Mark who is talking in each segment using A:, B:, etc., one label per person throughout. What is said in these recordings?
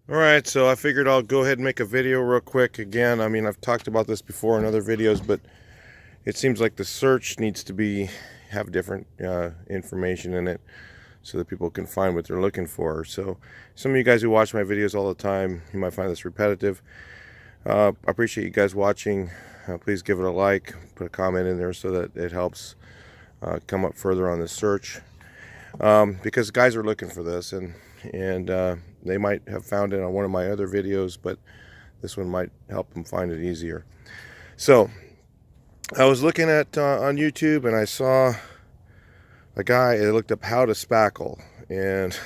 A: Alright, so I figured I'll go ahead and make a video real quick again. I mean, I've talked about this before in other videos, but it seems like the search needs to have different information in it so that people can find what they're looking for. So some of you guys who watch my videos all the time, you might find this repetitive. I appreciate you guys watching. Please give it a like, put a comment in there so that it helps come up further on the search. Because guys are looking for this, and they might have found it on one of my other videos, but this one might help them find it easier. So I was looking at on YouTube, and I saw a guy that looked up how to spackle, and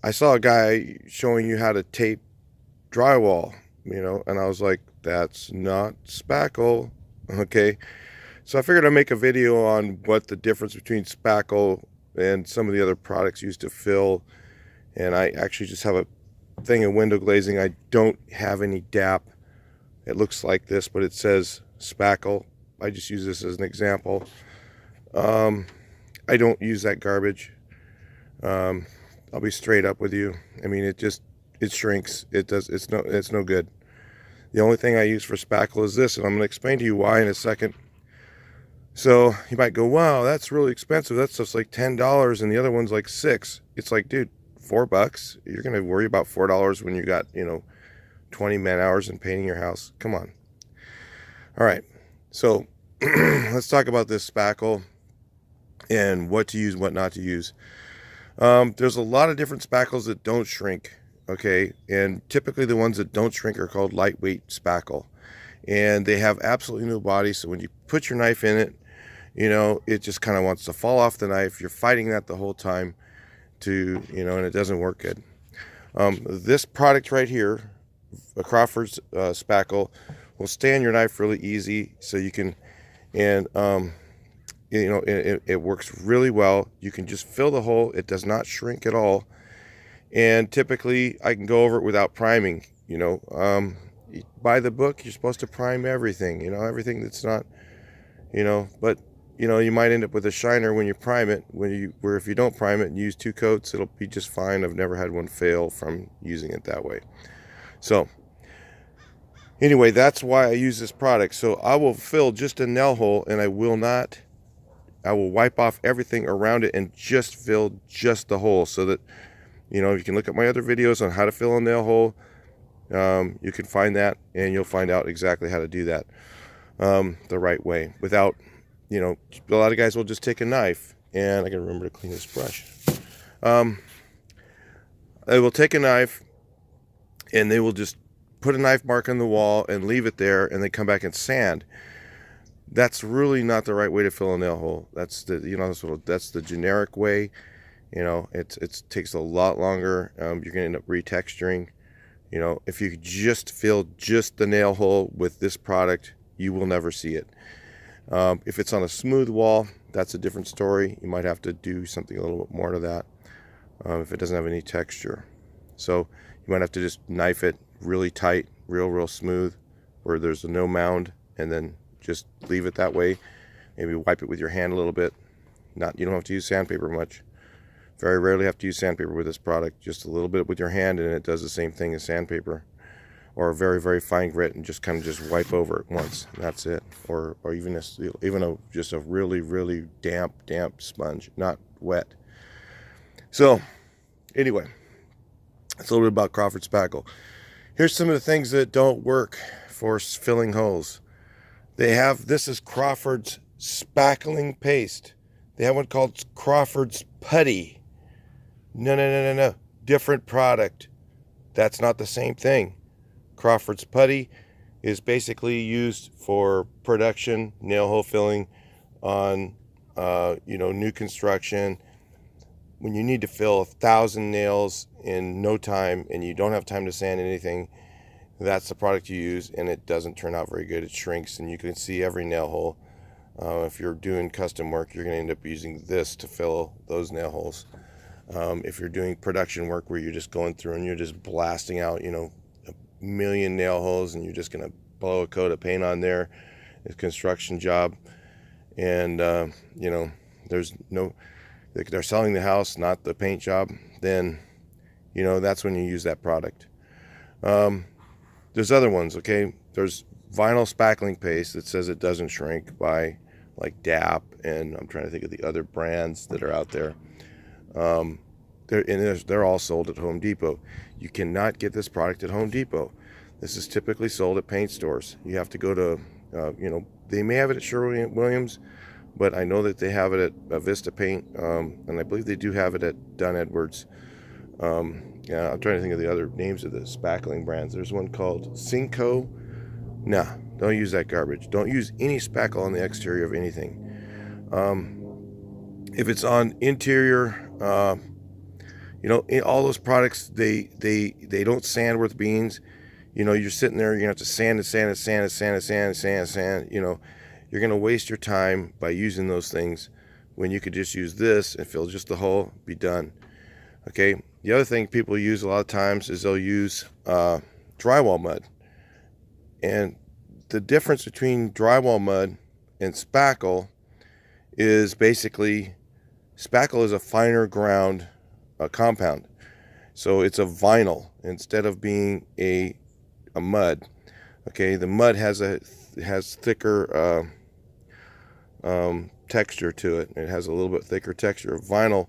A: I saw a guy showing you how to tape drywall, and I was like, that's not spackle. Okay, so I figured I'd make a video on what the difference between spackle and some of the other products used to fill. And I actually just have a thing of window glazing. I don't have any DAP. It looks like this, but it says spackle. I just use this as an example. I don't use that garbage. I'll be straight up with you. I mean, it shrinks. It's no good. The only thing I use for spackle is this, and I'm going to explain to you why in a second. So you might go, wow, that's really expensive. That stuff's like $10 and the other one's like $6. It's like, dude, $4. You're going to worry about $4 when you got, 20 man hours in painting your house. Come on. All right. So let's talk about this spackle and what to use, what not to use. There's a lot of different spackles that don't shrink. Okay. And typically the ones that don't shrink are called lightweight spackle. And they have absolutely no body. So when you put your knife in it, it just kind of wants to fall off the knife. You're fighting that the whole time and it doesn't work good. This product right here, a Crawford's spackle, will stay on your knife really easy. So you can, and it works really well. You can just fill the hole. It does not shrink at all. And typically I can go over it without priming. By the book, you're supposed to prime everything, everything that's not, but you might end up with a shiner when you prime it, where if you don't prime it and use 2 coats, it'll be just fine. I've never had one fail from using it that way. So anyway, that's why I use this product. So I will fill just a nail hole, and I will wipe off everything around it and just fill just the hole, so that, you can look at my other videos on how to fill a nail hole. You can find that, and you'll find out exactly how to do that the right way without, a lot of guys will just take a knife, and I gotta remember to clean this brush. They will take a knife, and they will just put a knife mark on the wall and leave it there, and they come back and sand. That's really not the right way to fill a nail hole. That's that's the generic way. It takes a lot longer. You're gonna end up retexturing. If you just fill just the nail hole with this product, you will never see it. If it's on a smooth wall, that's a different story. You might have to do something a little bit more to that if it doesn't have any texture. So you might have to just knife it really tight, real smooth, where there's no mound, and then just leave it that way. Maybe wipe it with your hand a little bit. You don't have to use sandpaper much. Very rarely have to use sandpaper with this product. Just a little bit with your hand, and it does the same thing as sandpaper. Or a very fine grit, and just kind of just wipe over it once. That's it. Or even just a really damp sponge, not wet. So anyway, that's a little bit about Crawford spackle. Here's some of the things that don't work for filling holes. This is Crawford's spackling paste. They have one called Crawford's putty. No. Different product. That's not the same thing. Crawford's putty is basically used for production, nail hole filling on, new construction. When you need to fill 1,000 nails in no time and you don't have time to sand anything, that's the product you use, and it doesn't turn out very good. It shrinks, and you can see every nail hole. If you're doing custom work, you're going to end up using this to fill those nail holes. If you're doing production work where you're just going through and you're just blasting out, a million nail holes, and you're just going to blow a coat of paint on there, it's a construction job, and they're selling the house, not the paint job, then that's when you use that product. There's other ones, okay? There's vinyl spackling paste that says it doesn't shrink by like DAP, and I'm trying to think of the other brands that are out there. They're all sold at Home Depot. You cannot get this product at Home Depot. This is typically sold at paint stores. You have to go to, they may have it at Sherwin-Williams, but I know that they have it at Vista Paint, and I believe they do have it at Dunn Edwards. Yeah, I'm trying to think of the other names of the spackling brands. There's one called Cinco. Nah, don't use that garbage. Don't use any spackle on the exterior of anything. If it's on interior, all those products, they don't sand worth beans. You're sitting there, you're gonna have to sand and sand and sand and sand and sand and sand and sand. You're gonna waste your time by using those things when you could just use this and fill just the hole, be done. Okay. The other thing people use a lot of times is they'll use drywall mud. And the difference between drywall mud and spackle is basically, spackle is a finer ground compound. So it's a vinyl instead of being a mud. Okay, the mud has thicker texture to it. It has a little bit thicker texture. Vinyl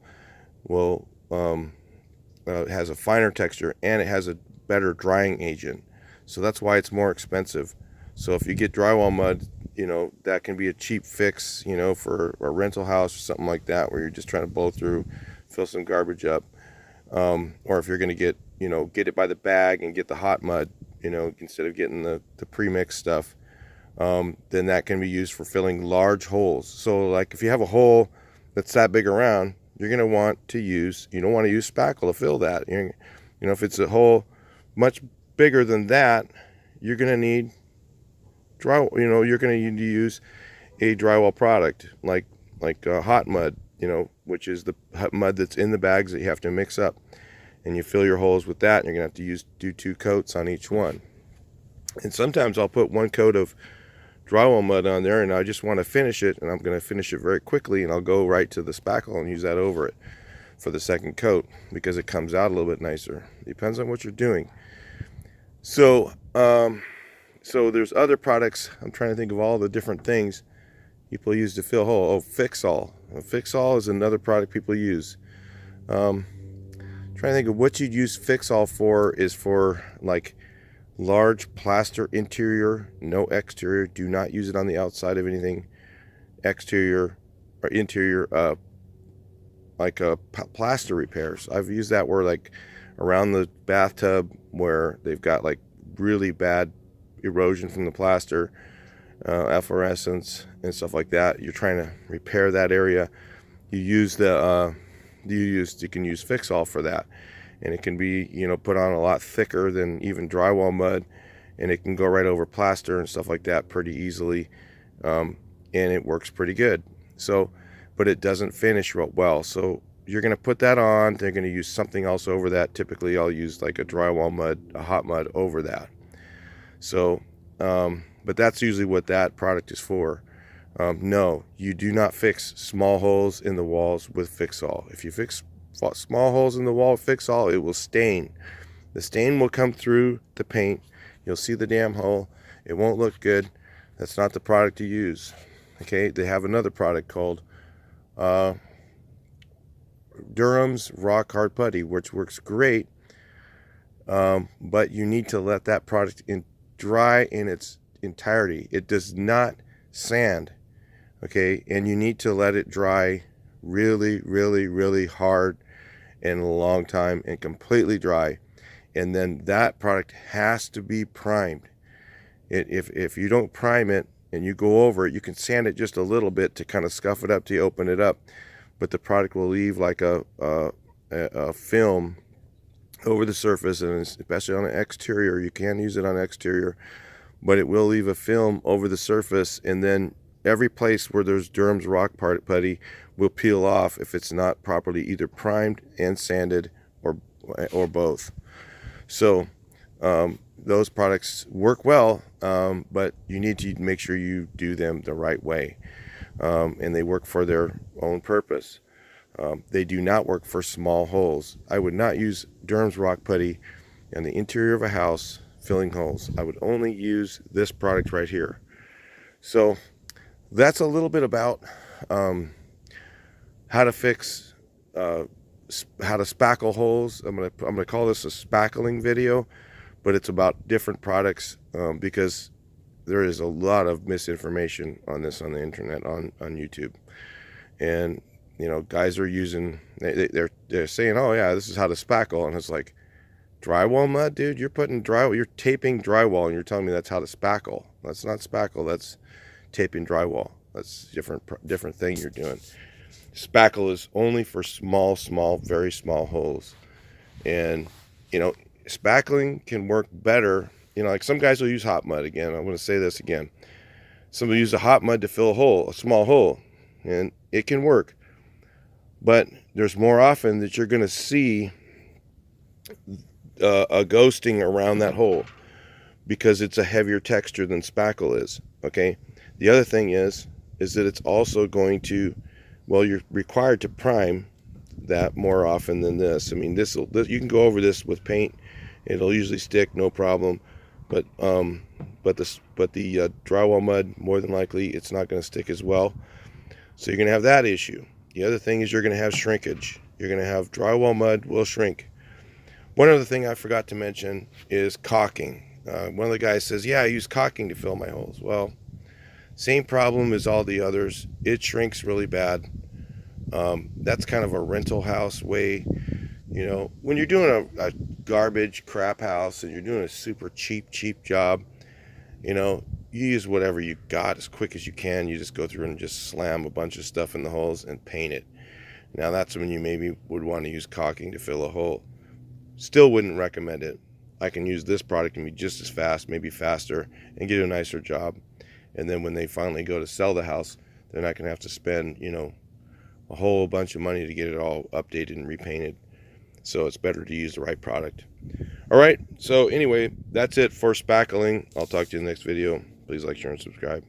A: will has a finer texture, and it has a better drying agent. So that's why it's more expensive. So if you get drywall mud, that can be a cheap fix, for a rental house or something like that, where you're just trying to blow through, fill some garbage up. Or if you're going to get it by the bag and get the hot mud, instead of getting the pre-mixed stuff, then that can be used for filling large holes. So like if you have a hole that's that big around, you're going to want to use, you don't want to use spackle to fill that. If it's a hole much bigger than that, you're going to need drywall, you're going to need to use a drywall product like hot mud, which is the mud that's in the bags that you have to mix up. And you fill your holes with that, and you're going to have to do 2 coats on each one. And sometimes I'll put 1 coat of drywall mud on there, and I just want to finish it, and I'm going to finish it very quickly, and I'll go right to the spackle and use that over it for the second coat, because it comes out a little bit nicer. Depends on what you're doing. So there's other products. I'm trying to think of all the different things people use to fill hole. Oh, Fix-All. Fix-All is another product people use. Trying to think of what you'd use Fix-All for is for like large plaster interior, no exterior. Do not use it on the outside of anything. Exterior or interior, plaster repairs. I've used that where like around the bathtub where they've got like really bad erosion from the plaster, efflorescence and stuff like that. You're trying to repair that area. You can use Fix-All for that, and it can be put on a lot thicker than even drywall mud, and it can go right over plaster and stuff like that pretty easily, and it works pretty good. So, but it doesn't finish real well. So you're going to put that on. They're going to use something else over that. Typically, I'll use like a drywall mud, a hot mud over that. So, but that's usually what that product is for. No, you do not fix small holes in the walls with Fix-All. If you fix small holes in the wall with Fix-All, it will stain. The stain will come through the paint. You'll see the damn hole. It won't look good. That's not the product to use. Okay, they have another product called Durham's Rock Hard Putty, which works great, but you need to let that product dry in its entirety. It does not sand. Okay, and you need to let it dry really, really, really hard and a long time and completely dry. And then that product has to be primed. If you don't prime it and you go over it, you can sand it just a little bit to kind of scuff it up to open it up, but the product will leave like a film over the surface, and especially on an exterior. You can use it on exterior, but it will leave a film over the surface, and then every place where there's Durham's Rock Putty will peel off if it's not properly either primed and sanded or both. So those products work well, but you need to make sure you do them the right way, and they work for their own purpose. They do not work for small holes. I would not use Durham's rock putty in the interior of a house filling holes. I would only use this product right here. So that's a little bit about how to fix, how to spackle holes. I'm gonna call this a spackling video, but it's about different products because there is a lot of misinformation on this on the internet, on YouTube. And you know, guys are using, they're saying, oh yeah, this is how to spackle, and it's like, drywall mud, dude? You're putting drywall, you're taping drywall, and you're telling me that's how to spackle? That's not spackle. That's taping drywall. That's different thing you're doing. Spackle is only for small, very small holes, and you know, spackling can work better. You know, like some guys will use hot mud. Again, I'm going to say this again. Some will use a hot mud to fill a hole, a small hole, and it can work. But there's more often that you're going to see a ghosting around that hole because it's a heavier texture than spackle is. Okay. The other thing is that it's also going to, well, you're required to prime that more often than this. I mean, this you can go over this with paint; it'll usually stick, no problem. But the drywall mud, more than likely, it's not going to stick as well. So you're going to have that issue. The other thing is you're going to have shrinkage. You're going to have drywall mud will shrink. One other thing I forgot to mention is caulking. One of the guys says, yeah, I use caulking to fill my holes. Well, same problem as all the others. It shrinks really bad. That's kind of a rental house way. You know, when you're doing a garbage crap house and you're doing a super cheap job, you know, you use whatever you got as quick as you can. You just go through and just slam a bunch of stuff in the holes and paint it. Now that's when you maybe would want to use caulking to fill a hole. Still wouldn't recommend it. I can use this product and be just as fast, maybe faster, and get a nicer job. And then when they finally go to sell the house, they're not going to have to spend, you know, a whole bunch of money to get it all updated and repainted. So it's better to use the right product. All right. So anyway, that's it for spackling. I'll talk to you in the next video. Please like, share, and subscribe.